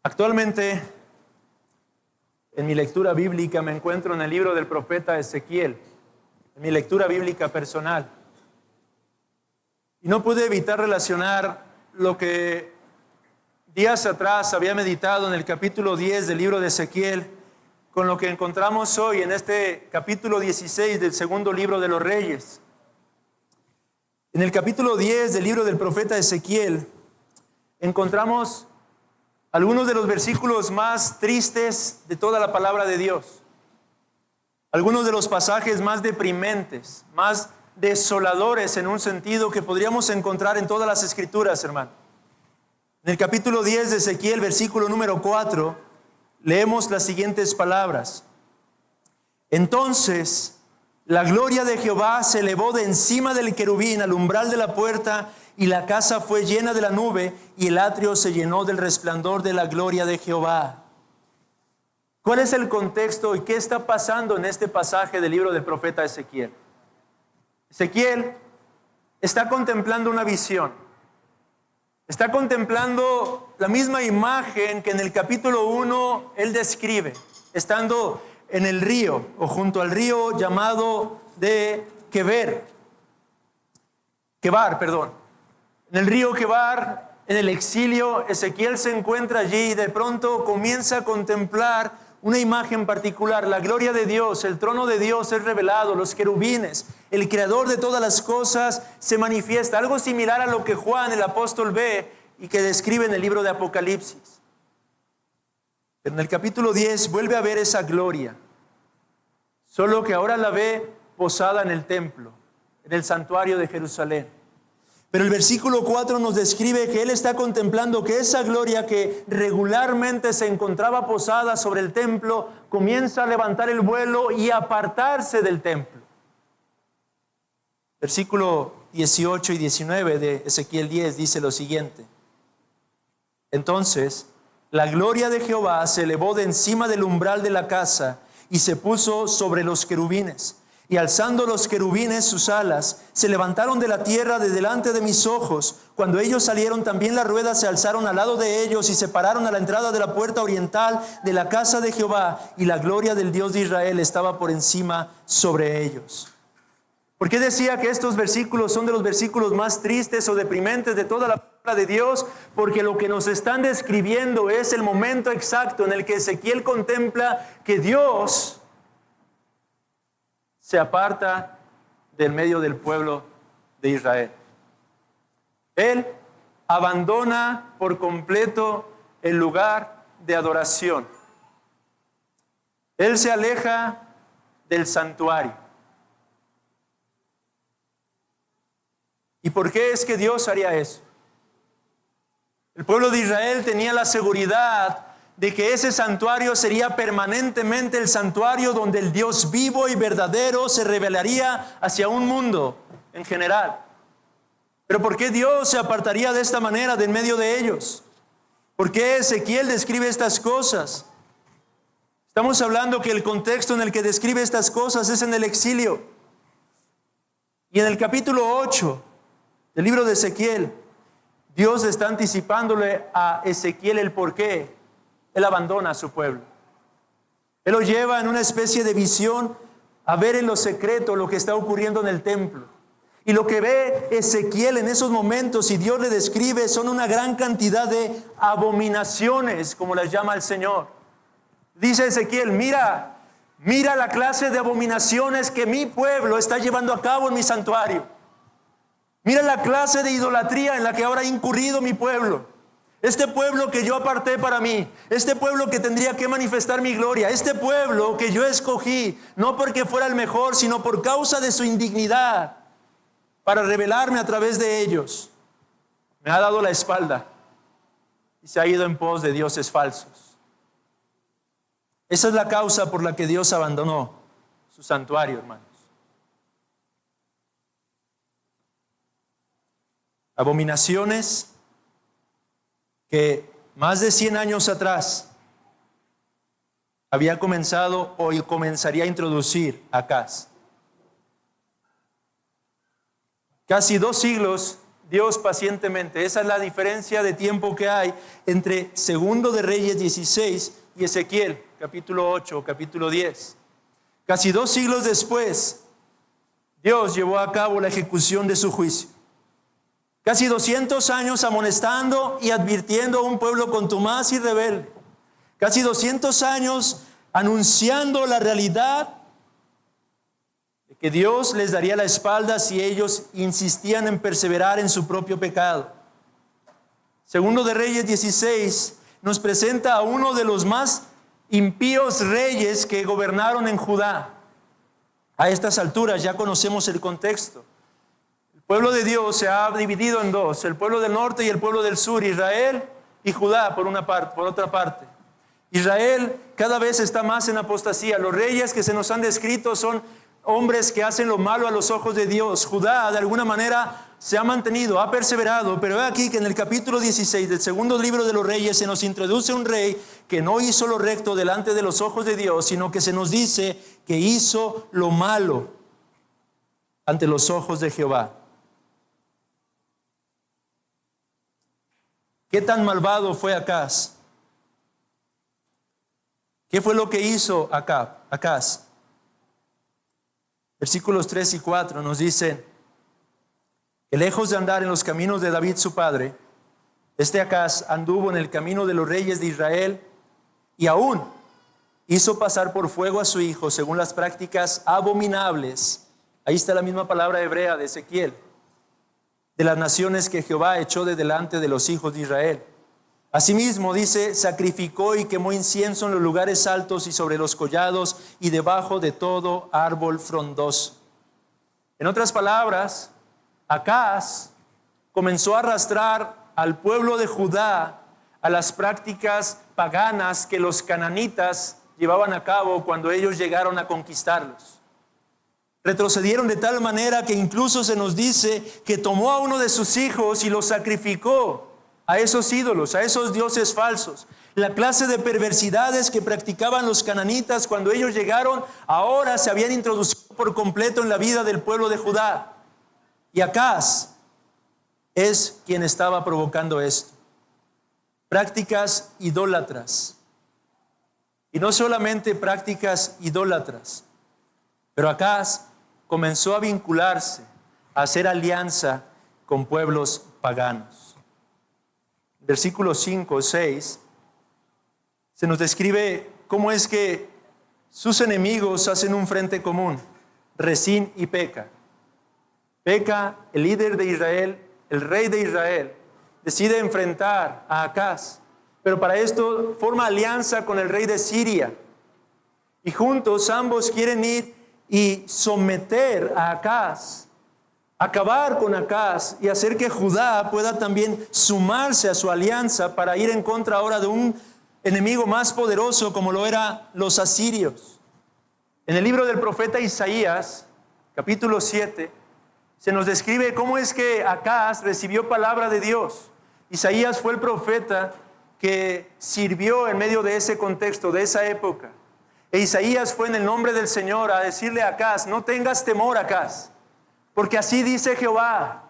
Actualmente, en mi lectura bíblica, me encuentro en el libro del profeta Ezequiel, en mi lectura bíblica personal. Y no pude evitar relacionar lo que días atrás había meditado en el capítulo 10 del libro de Ezequiel con lo que encontramos hoy en este capítulo 16 del segundo libro de los Reyes. En el capítulo 10 del libro del profeta Ezequiel encontramos algunos de los versículos más tristes de toda la palabra de Dios. Algunos de los pasajes más deprimentes, más desoladores en un sentido que podríamos encontrar en todas las escrituras, hermano. En el capítulo 10 de Ezequiel, versículo número 4, leemos las siguientes palabras. Entonces, la gloria de Jehová se elevó de encima del querubín al umbral de la puerta, y la casa fue llena de la nube, y el atrio se llenó del resplandor de la gloria de Jehová. ¿Cuál es el contexto y qué está pasando en este pasaje del libro del profeta Ezequiel? Ezequiel está contemplando una visión. Está contemplando la misma imagen que en el capítulo 1 él describe, estando en el río, o junto al río llamado de Quebar. En el río Quebar, en el exilio, Ezequiel se encuentra allí y de pronto comienza a contemplar una imagen particular. La gloria de Dios, el trono de Dios es revelado, los querubines, el creador de todas las cosas se manifiesta. Algo similar a lo que Juan, el apóstol, ve y que describe en el libro de Apocalipsis. En el capítulo 10 vuelve a ver esa gloria, solo que ahora la ve posada en el templo, en el santuario de Jerusalén. Pero el versículo 4 nos describe que él está contemplando que esa gloria que regularmente se encontraba posada sobre el templo comienza a levantar el vuelo y apartarse del templo. Versículo 18 y 19 de Ezequiel 10 dice lo siguiente. Entonces, la gloria de Jehová se elevó de encima del umbral de la casa y se puso sobre los querubines. Y alzando los querubines sus alas, se levantaron de la tierra de delante de mis ojos. Cuando ellos salieron, también las ruedas se alzaron al lado de ellos y se pararon a la entrada de la puerta oriental de la casa de Jehová. Y la gloria del Dios de Israel estaba por encima sobre ellos. ¿Por qué decía que estos versículos son de los versículos más tristes o deprimentes de toda la palabra de Dios? Porque lo que nos están describiendo es el momento exacto en el que Ezequiel contempla que Dios se aparta del medio del pueblo de Israel. Él abandona por completo el lugar de adoración. Él se aleja del santuario. ¿Y por qué es que Dios haría eso? El pueblo de Israel tenía la seguridad de que ese santuario sería permanentemente el santuario donde el Dios vivo y verdadero se revelaría hacia un mundo en general. Pero ¿por qué Dios se apartaría de esta manera de en medio de ellos? ¿Por qué Ezequiel describe estas cosas? Estamos hablando que el contexto en el que describe estas cosas es en el exilio. Y en el capítulo 8 del libro de Ezequiel, Dios está anticipándole a Ezequiel el porqué él abandona a su pueblo. Él lo lleva en una especie de visión a ver en lo secreto lo que está ocurriendo en el templo. Y lo que ve Ezequiel en esos momentos, y Dios le describe, son una gran cantidad de abominaciones, como las llama el Señor. Dice Ezequiel, mira la clase de abominaciones que mi pueblo está llevando a cabo en mi santuario. Mira la clase de idolatría en la que ahora ha incurrido mi pueblo. Este pueblo que yo aparté para mí, este pueblo que tendría que manifestar mi gloria, este pueblo que yo escogí, no porque fuera el mejor, sino por causa de su indignidad, para revelarme a través de ellos, me ha dado la espalda y se ha ido en pos de dioses falsos. Esa es la causa por la que Dios abandonó su santuario, hermanos. Abominaciones que más de 100 años atrás había comenzado o comenzaría a introducir Acaz. Casi 2 siglos Dios pacientemente. Esa es la diferencia de tiempo que hay entre Segundo de Reyes 16 y Ezequiel, capítulo 8, capítulo 10. Casi 2 siglos después, Dios llevó a cabo la ejecución de su juicio. Casi 200 años amonestando y advirtiendo a un pueblo contumaz y rebelde. Casi 200 años anunciando la realidad de que Dios les daría la espalda si ellos insistían en perseverar en su propio pecado. Segundo de Reyes 16 nos presenta a uno de los más impíos reyes que gobernaron en Judá. A estas alturas ya conocemos el contexto. El pueblo de Dios se ha dividido en dos, el pueblo del norte y el pueblo del sur, Israel y Judá por una parte, por otra parte. Israel cada vez está más en apostasía. Los reyes que se nos han descrito son hombres que hacen lo malo a los ojos de Dios. Judá de alguna manera se ha mantenido, ha perseverado, pero ve aquí que en el capítulo 16 del segundo libro de los Reyes se nos introduce un rey que no hizo lo recto delante de los ojos de Dios, sino que se nos dice que hizo lo malo ante los ojos de Jehová. ¿Qué tan malvado fue Acaz? ¿Qué fue lo que hizo Acaz? Versículos 3 y 4 nos dicen que lejos de andar en los caminos de David su padre, Acaz anduvo en el camino de los reyes de Israel y aún hizo pasar por fuego a su hijo según las prácticas abominables. Ahí está la misma palabra hebrea de Ezequiel, de las naciones que Jehová echó de delante de los hijos de Israel. Asimismo, dice, sacrificó y quemó incienso en los lugares altos y sobre los collados y debajo de todo árbol frondoso. En otras palabras, Acaz comenzó a arrastrar al pueblo de Judá a las prácticas paganas que los cananitas llevaban a cabo cuando ellos llegaron a conquistarlos. Retrocedieron de tal manera que incluso se nos dice que tomó a uno de sus hijos y lo sacrificó a esos ídolos, a esos dioses falsos. La clase de perversidades que practicaban los cananitas cuando ellos llegaron, ahora se habían introducido por completo en la vida del pueblo de Judá. Y Acaz es quien estaba provocando esto. Prácticas idólatras. Y no solamente prácticas idólatras, pero Acaz comenzó a vincularse, a hacer alianza con pueblos paganos. Versículos 5 o 6 se nos describe cómo es que sus enemigos hacen un frente común, Resín y Peca. Peca, el líder de Israel, el rey de Israel, decide enfrentar a Acaz, pero para esto forma alianza con el rey de Siria. Y juntos ambos quieren ir y someter a Acaz, acabar con Acaz y hacer que Judá pueda también sumarse a su alianza para ir en contra ahora de un enemigo más poderoso como lo eran los asirios. En el libro del profeta Isaías, capítulo 7, se nos describe cómo es que Acaz recibió palabra de Dios. Isaías fue el profeta que sirvió en medio de ese contexto, de esa época. E Isaías fue en el nombre del Señor a decirle a Acaz: no tengas temor, Acaz, porque así dice Jehová,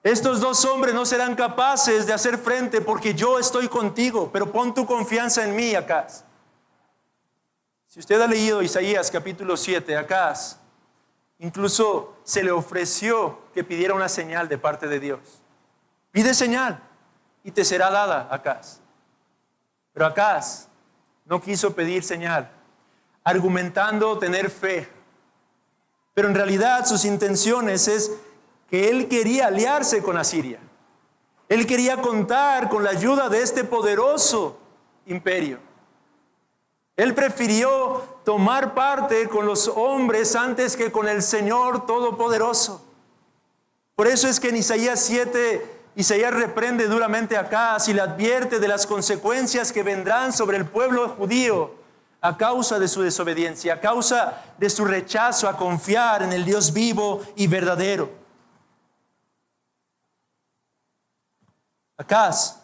estos dos hombres no serán capaces de hacer frente porque yo estoy contigo, pero pon tu confianza en mí, Acaz. Si usted ha leído Isaías capítulo 7, Acaz incluso se le ofreció que pidiera una señal de parte de Dios. Pide señal y te será dada, Acaz. Pero Acaz no quiso pedir señal, argumentando tener fe. Pero en realidad sus intenciones es que él quería aliarse con Asiria. Él quería contar con la ayuda de este poderoso imperio. Él prefirió tomar parte con los hombres antes que con el Señor Todopoderoso. Por eso es que en Isaías 7, Isaías reprende duramente a Acaz y le advierte de las consecuencias que vendrán sobre el pueblo judío a causa de su desobediencia, a causa de su rechazo a confiar en el Dios vivo y verdadero. Acaz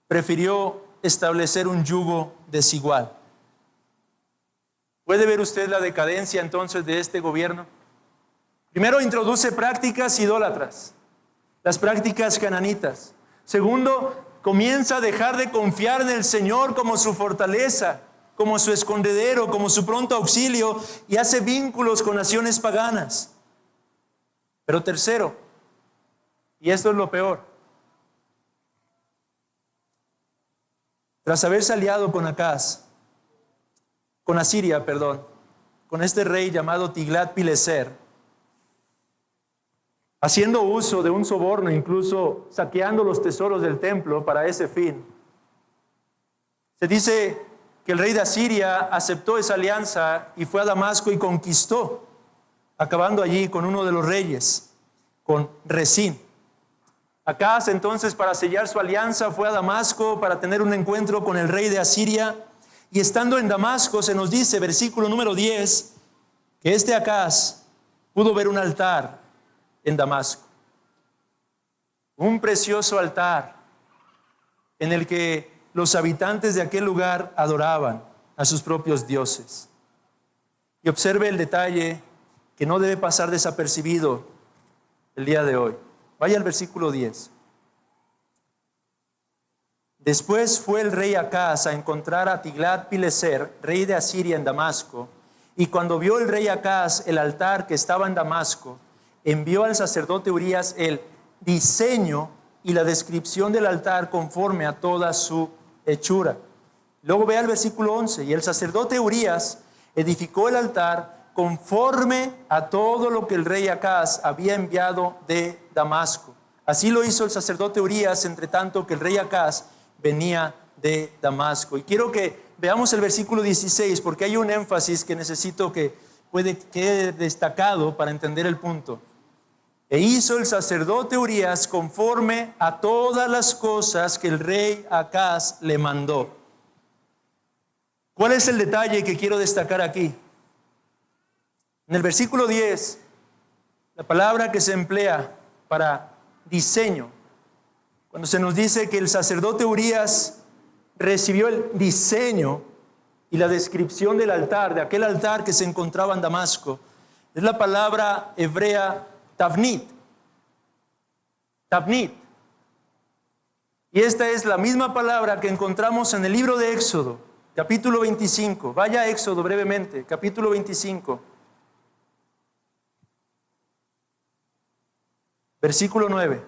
prefirió establecer un yugo desigual. ¿Puede ver usted la decadencia entonces de este gobierno? Primero introduce prácticas idólatras. las prácticas cananitas. Segundo, comienza a dejar de confiar en el Señor como su fortaleza, como su escondedero, como su pronto auxilio, y hace vínculos con naciones paganas. Pero tercero, y esto es lo peor, tras haberse aliado con Asiria, con este rey llamado Tiglat-Pileser, haciendo uso de un soborno, incluso saqueando los tesoros del templo para ese fin, se dice que el rey de Asiria aceptó esa alianza y fue a Damasco y conquistó, acabando allí con uno de los reyes, con Resín. Acaz entonces, para sellar su alianza, fue a Damasco para tener un encuentro con el rey de Asiria, y estando en Damasco se nos dice, versículo número 10, que Acaz pudo ver un altar en Damasco, un precioso altar en el que los habitantes de aquel lugar adoraban a sus propios dioses. Y observe el detalle que no debe pasar desapercibido el día de hoy. Vaya al versículo 10. Después fue el rey Acaz a encontrar a Tiglat-Pileser, rey de Asiria, en Damasco, y cuando vio el rey Acaz el altar que estaba en Damasco, envió al sacerdote Urías el diseño y la descripción del altar conforme a toda su hechura. Luego vea el versículo 11, y el sacerdote Urías edificó el altar conforme a todo lo que el rey Acaz había enviado de Damasco. Así lo hizo el sacerdote Urías, entre tanto que el rey Acaz venía de Damasco. Y quiero que veamos el versículo 16, porque hay un énfasis que necesito que quede destacado para entender el punto. E hizo el sacerdote Urías conforme a todas las cosas que el rey Acaz le mandó. ¿Cuál es el detalle que quiero destacar aquí? En el versículo 10, la palabra que se emplea para diseño, cuando se nos dice que el sacerdote Urías recibió el diseño y la descripción del altar, de aquel altar que se encontraba en Damasco, es la palabra hebrea Tavnit. Tavnit. Y esta es la misma palabra que encontramos en el libro de Éxodo, capítulo 25. Vaya a Éxodo brevemente, capítulo 25. Versículo 9.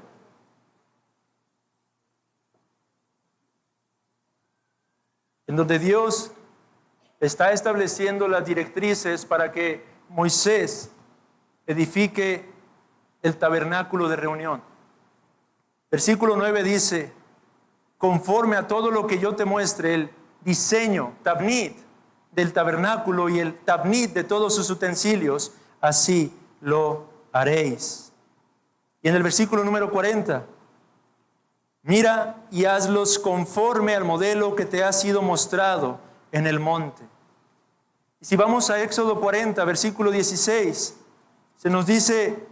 En donde Dios está estableciendo las directrices para que Moisés edifique el tabernáculo de reunión. Versículo 9 dice: conforme a todo lo que yo te muestre, el diseño, tavnit, del tabernáculo y el tavnit de todos sus utensilios, así lo haréis. Y en el versículo número 40, mira y hazlos conforme al modelo que te ha sido mostrado en el monte. Y si vamos a Éxodo 40, versículo 16, se nos dice: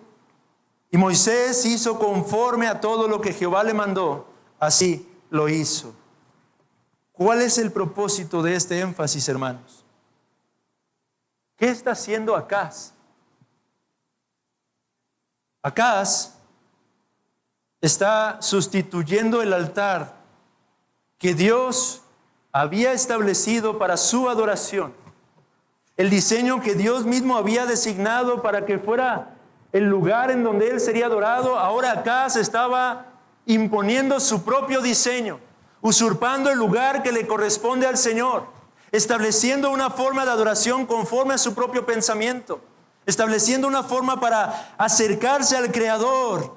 y Moisés hizo conforme a todo lo que Jehová le mandó, así lo hizo. ¿Cuál es el propósito de este énfasis, hermanos? ¿Qué está haciendo Acaz? Acaz está sustituyendo el altar que Dios había establecido para su adoración. El diseño que Dios mismo había designado para que fuera el lugar en donde Él sería adorado. Ahora Acaz estaba imponiendo su propio diseño, usurpando el lugar que le corresponde al Señor, estableciendo una forma de adoración conforme a su propio pensamiento, estableciendo una forma para acercarse al Creador,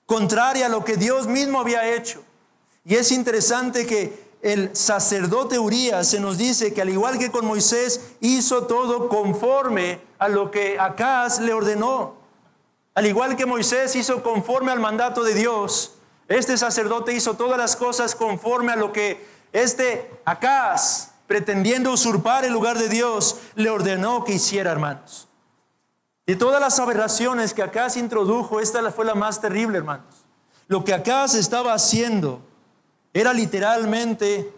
contraria a lo que Dios mismo había hecho. Y es interesante que el sacerdote Urías se nos dice que al igual que con Moisés, hizo todo conforme a lo que Acaz le ordenó. Al igual que Moisés hizo conforme al mandato de Dios, este sacerdote hizo todas las cosas conforme a lo que Acaz, pretendiendo usurpar el lugar de Dios, le ordenó que hiciera, hermanos. De todas las aberraciones que Acaz introdujo, esta fue la más terrible, hermanos. Lo que Acaz estaba haciendo era literalmente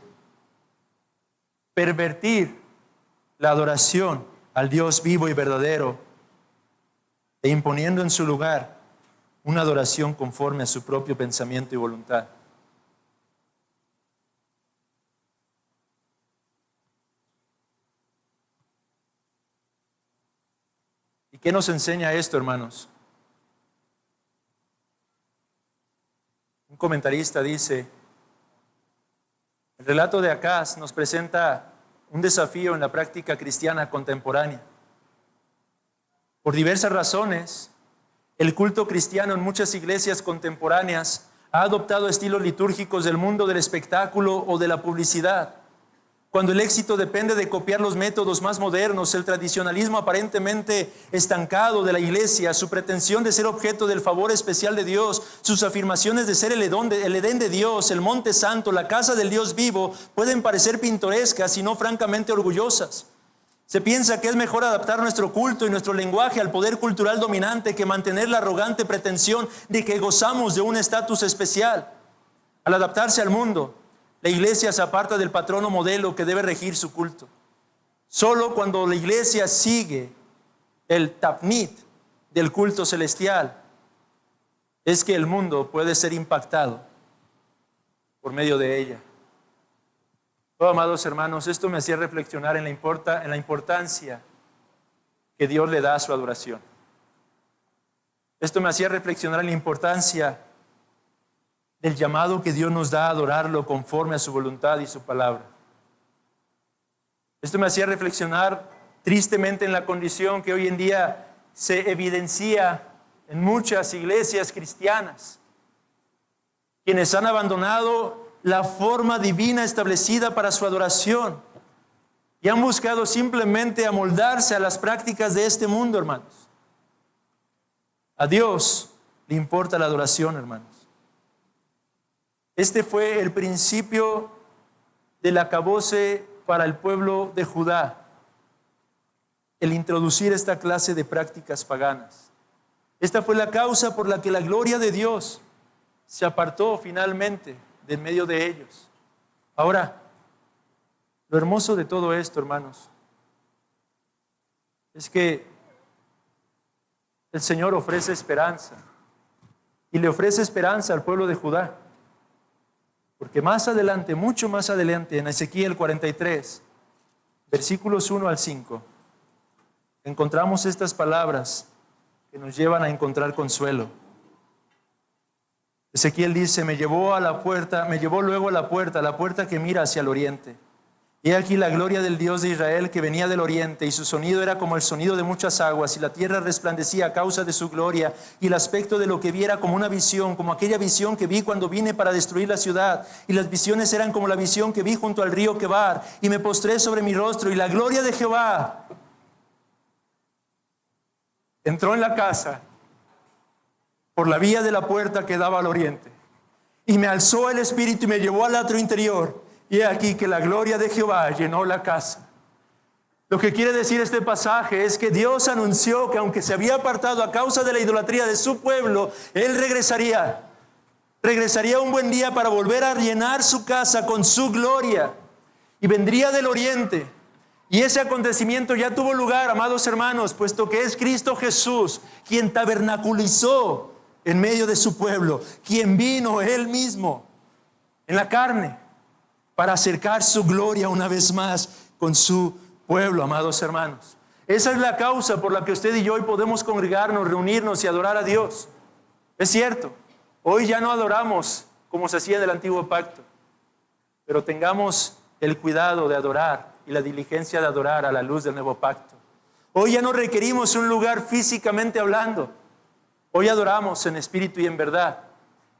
pervertir la adoración al Dios vivo y verdadero, e imponiendo en su lugar una adoración conforme a su propio pensamiento y voluntad. ¿Y qué nos enseña esto, hermanos? Un comentarista dice: el relato de Acaz nos presenta un desafío en la práctica cristiana contemporánea. Por diversas razones, el culto cristiano en muchas iglesias contemporáneas ha adoptado estilos litúrgicos del mundo del espectáculo o de la publicidad. Cuando el éxito depende de copiar los métodos más modernos, el tradicionalismo aparentemente estancado de la iglesia, su pretensión de ser objeto del favor especial de Dios, sus afirmaciones de ser el Edén de Dios, el monte santo, la casa del Dios vivo, pueden parecer pintorescas y no francamente orgullosas. Se piensa que es mejor adaptar nuestro culto y nuestro lenguaje al poder cultural dominante que mantener la arrogante pretensión de que gozamos de un estatus especial. Al adaptarse al mundo, la iglesia se aparta del patrono modelo que debe regir su culto. Solo cuando la iglesia sigue el tafnit del culto celestial es que el mundo puede ser impactado por medio de ella. Oh, amados hermanos, esto me hacía reflexionar en la importancia que Dios le da a su adoración. Esto me hacía reflexionar en la importancia del llamado que Dios nos da a adorarlo conforme a su voluntad y su palabra. Esto me hacía reflexionar tristemente en la condición que hoy en día se evidencia en muchas iglesias cristianas, quienes han abandonado la forma divina establecida para su adoración y han buscado simplemente amoldarse a las prácticas de este mundo, hermanos. A Dios le importa la adoración, hermanos. Este fue el principio del acabose para el pueblo de Judá, el introducir esta clase de prácticas paganas. Esta fue la causa por la que la gloria de Dios se apartó finalmente de en medio de ellos. Ahora, lo hermoso de todo esto, hermanos, es que el Señor ofrece esperanza, y le ofrece esperanza al pueblo de Judá. Porque más adelante, mucho más adelante, en Ezequiel 43, versículos 1 al 5, encontramos estas palabras que nos llevan a encontrar consuelo. Ezequiel dice: me llevó luego a la puerta que mira hacia el oriente. He aquí la gloria del Dios de Israel que venía del oriente, y su sonido era como el sonido de muchas aguas, y la tierra resplandecía a causa de su gloria, y el aspecto de lo que vi era como una visión, como aquella visión que vi cuando vine para destruir la ciudad, y las visiones eran como la visión que vi junto al río Quebar, y me postré sobre mi rostro, y la gloria de Jehová entró en la casa por la vía de la puerta que daba al oriente, y me alzó el espíritu y me llevó al atrio interior, y he aquí que la gloria de Jehová llenó la casa. Lo que quiere decir este pasaje es que Dios anunció que aunque se había apartado a causa de la idolatría de su pueblo, Él regresaría un buen día para volver a llenar su casa con su gloria, y vendría del oriente. Y ese acontecimiento ya tuvo lugar, amados hermanos, puesto que es Cristo Jesús quien tabernaculizó en medio de su pueblo, quien vino Él mismo en la carne para acercar su gloria una vez más con su pueblo, amados hermanos. Esa es la causa por la que usted y yo hoy podemos congregarnos, reunirnos y adorar a Dios. Es cierto, hoy ya no adoramos como se hacía en el antiguo pacto, pero tengamos el cuidado de adorar y la diligencia de adorar a la luz del nuevo pacto. Hoy ya no requerimos un lugar físicamente hablando. Hoy adoramos en espíritu y en verdad.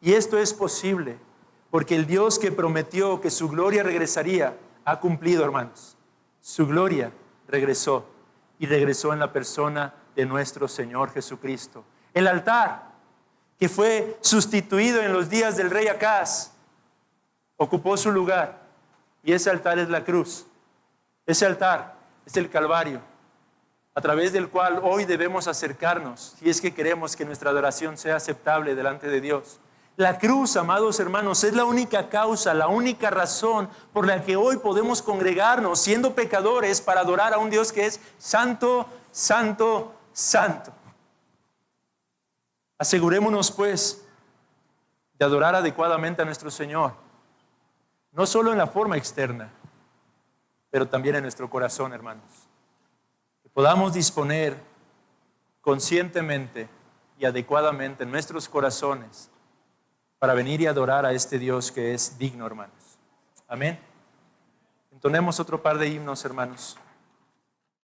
Y esto es posible porque el Dios que prometió que su gloria regresaría ha cumplido, hermanos. Su gloria regresó, y regresó en la persona de nuestro Señor Jesucristo. El altar que fue sustituido en los días del rey Acaz ocupó su lugar, y ese altar es la cruz. Ese altar es el Calvario, a través del cual hoy debemos acercarnos si es que queremos que nuestra adoración sea aceptable delante de Dios. La cruz, amados hermanos, es la única causa, la única razón por la que hoy podemos congregarnos siendo pecadores para adorar a un Dios que es santo, santo, santo. Asegurémonos pues de adorar adecuadamente a nuestro Señor, no solo en la forma externa, pero también en nuestro corazón, hermanos. Que podamos disponer conscientemente y adecuadamente en nuestros corazones para venir y adorar a este Dios que es digno, hermanos. Amén. Entonemos otro par de himnos, hermanos.